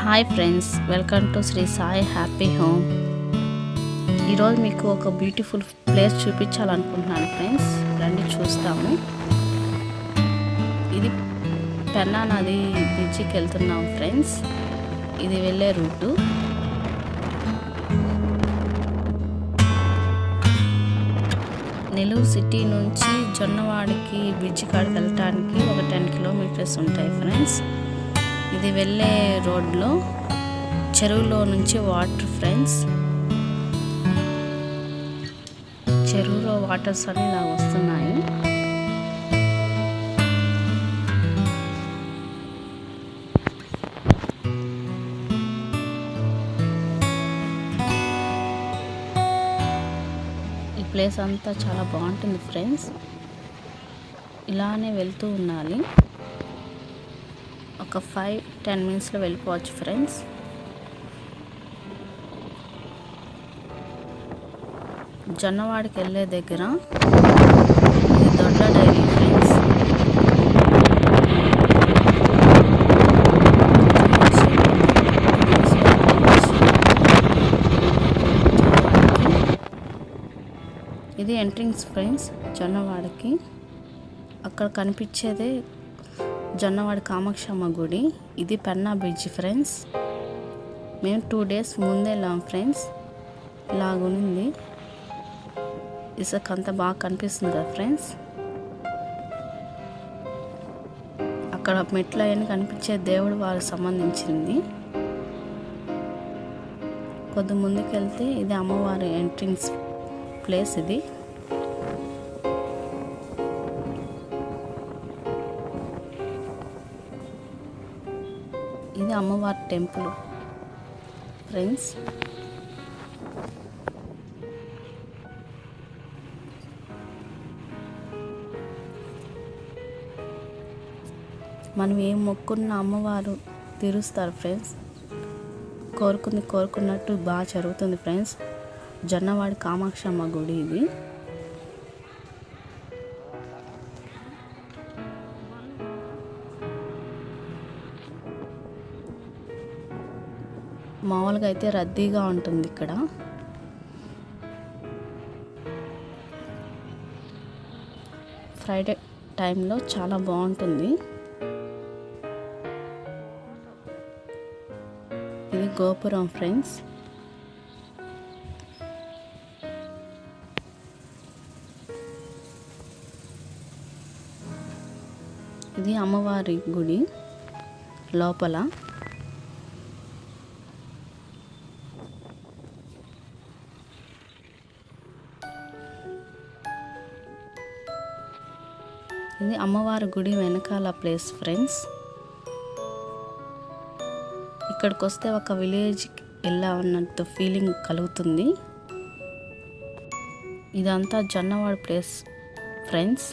Hi friends, welcome to Shri Sai happy home. ఈరోజు మీకు ఒక బ్యూటిఫుల్ ప్లేస్ చూపించాలనుకుంటున్నాను ఫ్రెండ్స్. రండి చూస్తాము. ఇది పెన్నా నది బీచ్కి వెళ్తున్నాం ఫ్రెండ్స్. ఇది వెళ్ళే రూటు. నెల్లూరు సిటీ నుంచి జొన్నవాడికి బ్రిడ్జి కాడికి వెళ్ళటానికి ఒక 10 కిలోమీటర్స్ ఉంటాయి ఫ్రెండ్స్. ఇది వెళ్ళే రోడ్లో చెరువులో నుంచి వాటర్ ఫ్రెండ్స్. చెరువులో వాటర్స్ అని ఇలా వస్తున్నాయి. ఈ ప్లేస్ అంతా చాలా బాగుంటుంది ఫ్రెండ్స్. ఇలానే వెళ్తూ ఉండాలి. ఒక 5-10 మినిట్స్లో వెళ్ళిపోవచ్చు ఫ్రెండ్స్. జొన్నవాడికి వెళ్ళే దగ్గర ఇది దొడ్ల డైరీ ఫ్రెండ్స్. ఇది ఎంట్రింగ్స్ ఫ్రెండ్స్ జొన్నవాడికి. అక్కడ కనిపించేదే జొన్నవాడి కామాక్షమ్మ గుడి. ఇది పెన్నా బ్రిడ్జ్ ఫ్రెండ్స్. మేము 2 days ముందే వెళ్ళాం ఫ్రెండ్స్. ఇలాగుంది. ఇసుక అంతా బాగా కనిపిస్తుంది కదా ఫ్రెండ్స్. అక్కడ మెట్లు అవన్నీ కనిపించే దేవుడు వారికి సంబంధించింది. కొద్ది ముందుకు వెళ్తే ఇది అమ్మవారి ఎంట్రింగ్స్ ప్లేస్. ఇది అమ్మవారి టెంపుల్ ఫ్రెండ్స్. మనం ఏం మొక్కున్న అమ్మవారు తీరుస్తారు ఫ్రెండ్స్. కోరుకున్నట్టు బాగా జరుగుతుంది ఫ్రెండ్స్. జొన్నవాడి కామాక్షమ్మ గుడి ఇది. మామూలుగా అయితే రద్దీగా ఉంటుంది ఇక్కడ. ఫ్రైడే టైంలో చాలా బాగుంటుంది. ఇది గోపురం ఫ్రెండ్స్. ఇది అమ్మవారి గుడి లోపల. ఇది అమ్మవారి గుడి వెనకాల ప్లేస్ ఫ్రెండ్స్. ఇక్కడికి వస్తే ఒక విలేజ్కి వెళ్ళా ఉన్నట్టు ఫీలింగ్ కలుగుతుంది. ఇదంతా జొన్నవాడి ప్లేస్ ఫ్రెండ్స్.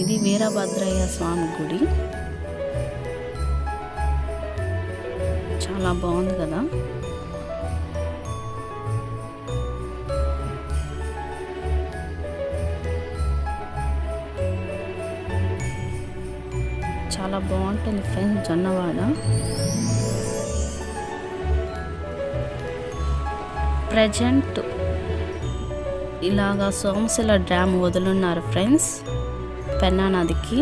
ఇది వీరభద్రయ్య స్వామి గుడి. చాలా బాగుంది కదా. చాలా బాగుంటుంది ఫ్రెండ్స్ జొన్నవాడ. ప్రజెంట్ ఇలాగా సోమశిల డ్యామ్ వదులున్నారు ఫ్రెండ్స్. పెన్నా నదికి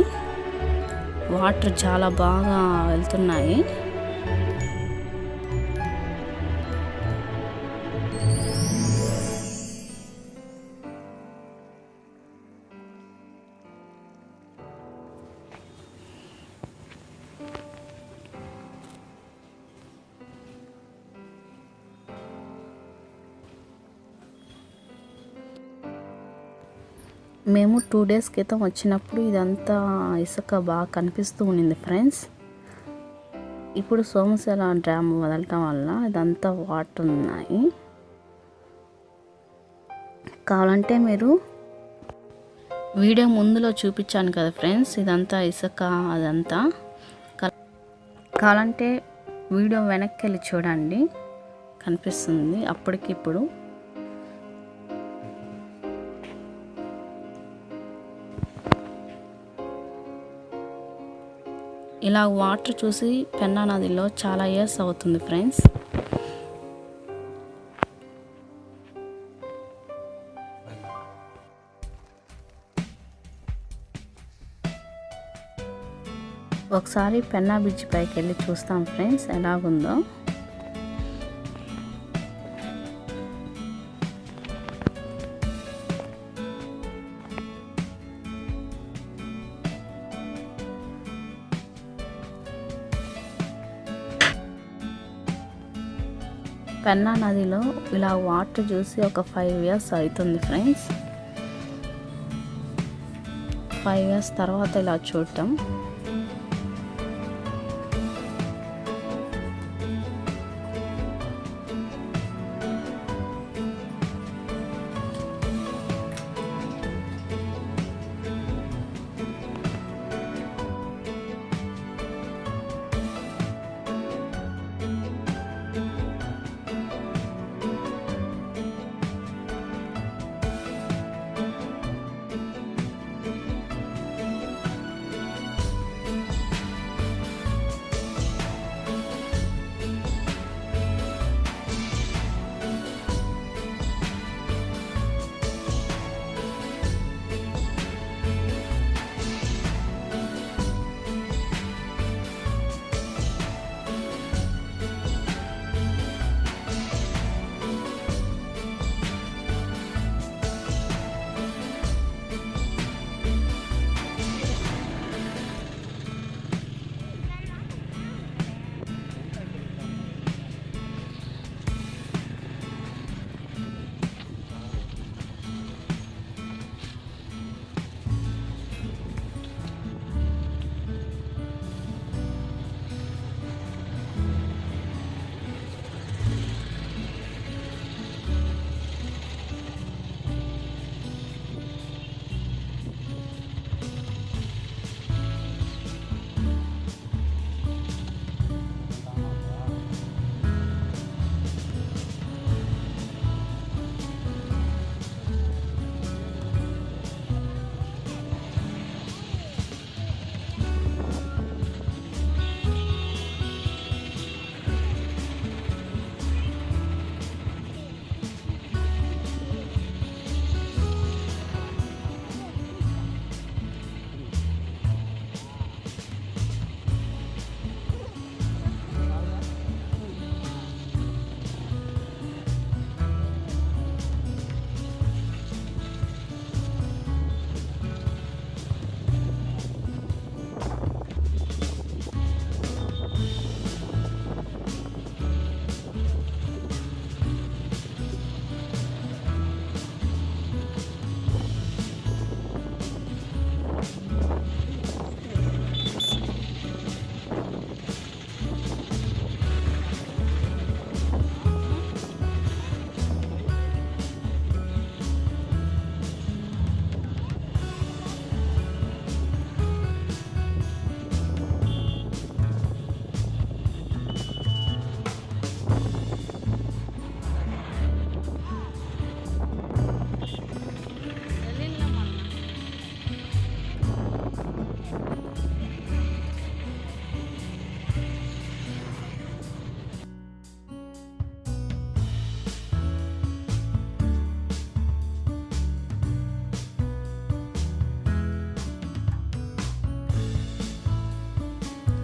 వాటర్ చాలా బాగా వెళ్తున్నాయి. మేము 2 days క్రితం వచ్చినప్పుడు ఇదంతా ఇసుక బాగా కనిపిస్తూ ఉండింది ఫ్రెండ్స్. ఇప్పుడు సోమశిల డ్యామ్ వదలటం వల్ల ఇదంతా వాటర్ ఉన్నాయి. కావాలంటే మీరు వీడియో ముందులో చూపించాను కదా ఫ్రెండ్స్, ఇదంతా ఇసుక అదంతా. కావాలంటే వీడియో వెనక్కి వెళ్ళి చూడండి, కనిపిస్తుంది అప్పటికిప్పుడు. ఇలా వాటర్ చూసి పెన్నా నదిలో చాలా ఇయర్స్ అవుతుంది ఫ్రెండ్స్. ఒకసారి పెన్నా బ్రిడ్జ్ పైకి వెళ్ళి చూస్తాం ఫ్రెండ్స్ ఎలాగుందో. పెన్నా నదిలో ఇలా వాటర్ చూసి ఒక 5 years అవుతుంది ఫ్రెండ్స్. 5 years తర్వాత ఇలా చూడటం.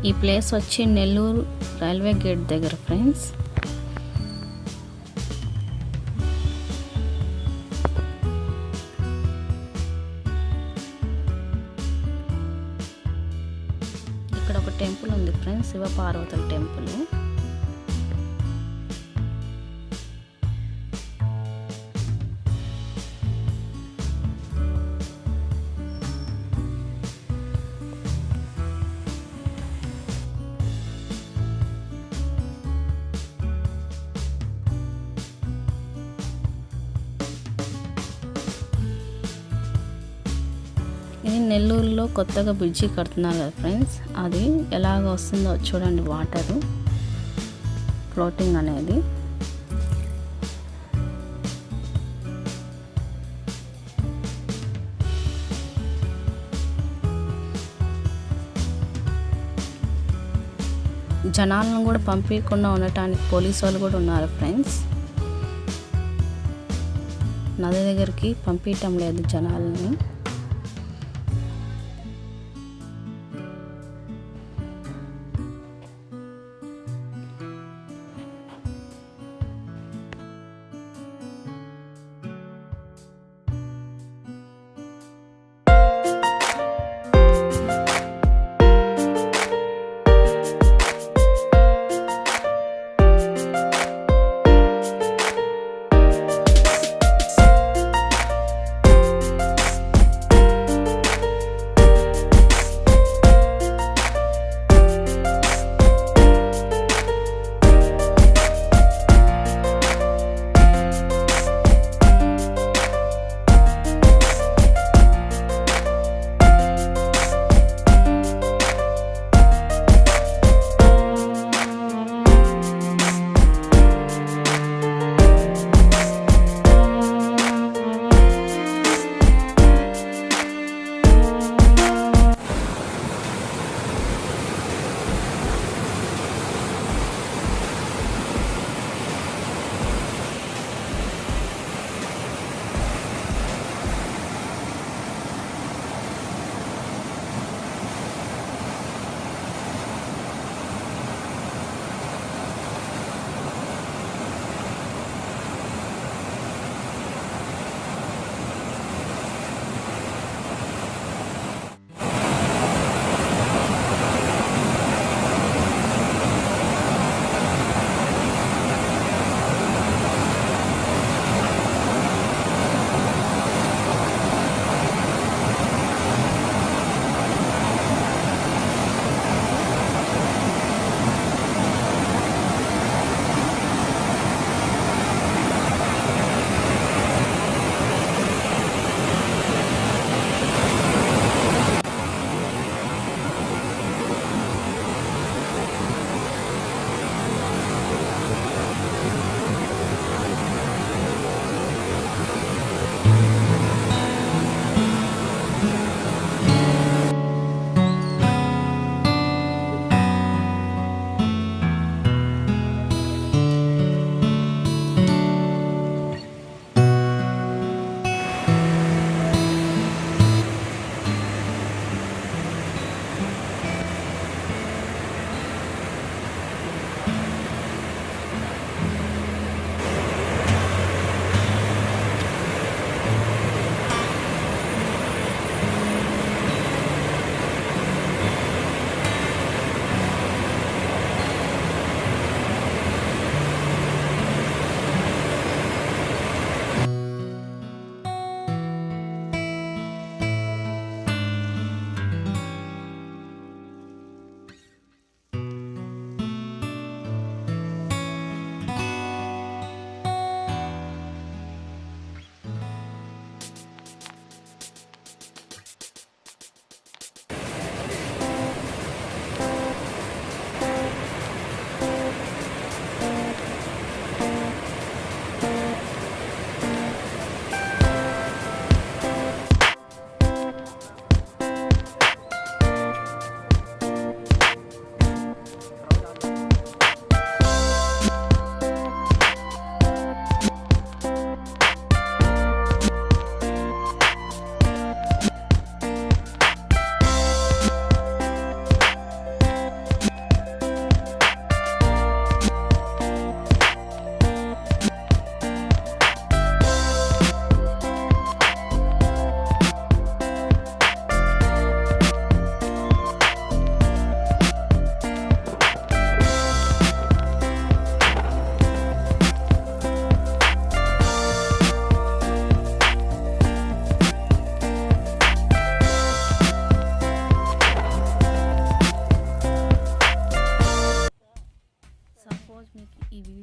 ఈ ప్లేస్ వచ్చి నెల్లూరు రైల్వే గేట్ దగ్గర ఫ్రెండ్స్. ఇక్కడ ఒక టెంపుల్ ఉంది ఫ్రెండ్స్, శివ పార్వతుల టెంపుల్. ఇది నెల్లూరులో కొత్తగా బ్రిడ్జి కడుతున్నారు కదా ఫ్రెండ్స్, అది ఎలాగ వస్తుందో చూడండి. వాటరు ఫ్లోటింగ్ అనేది. జనాలను కూడా పంపించకుండా ఉండటానికి పోలీసు వాళ్ళు కూడా ఉన్నారు ఫ్రెండ్స్. నది దగ్గరికి పంపించటం లేదు జనాలని.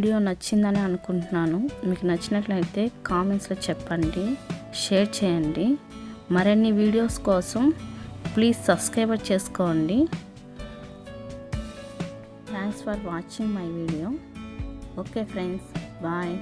వీడియో నచ్చిందని అనుకుంటున్నాను. మీకు నచ్చినట్లయితే కామెంట్స్లో చెప్పండి, షేర్ చేయండి. మరిన్ని వీడియోస్ కోసం ప్లీజ్ సబ్స్క్రైబ్ చేసుకోండి. Thanks for watching my video. Okay friends, bye.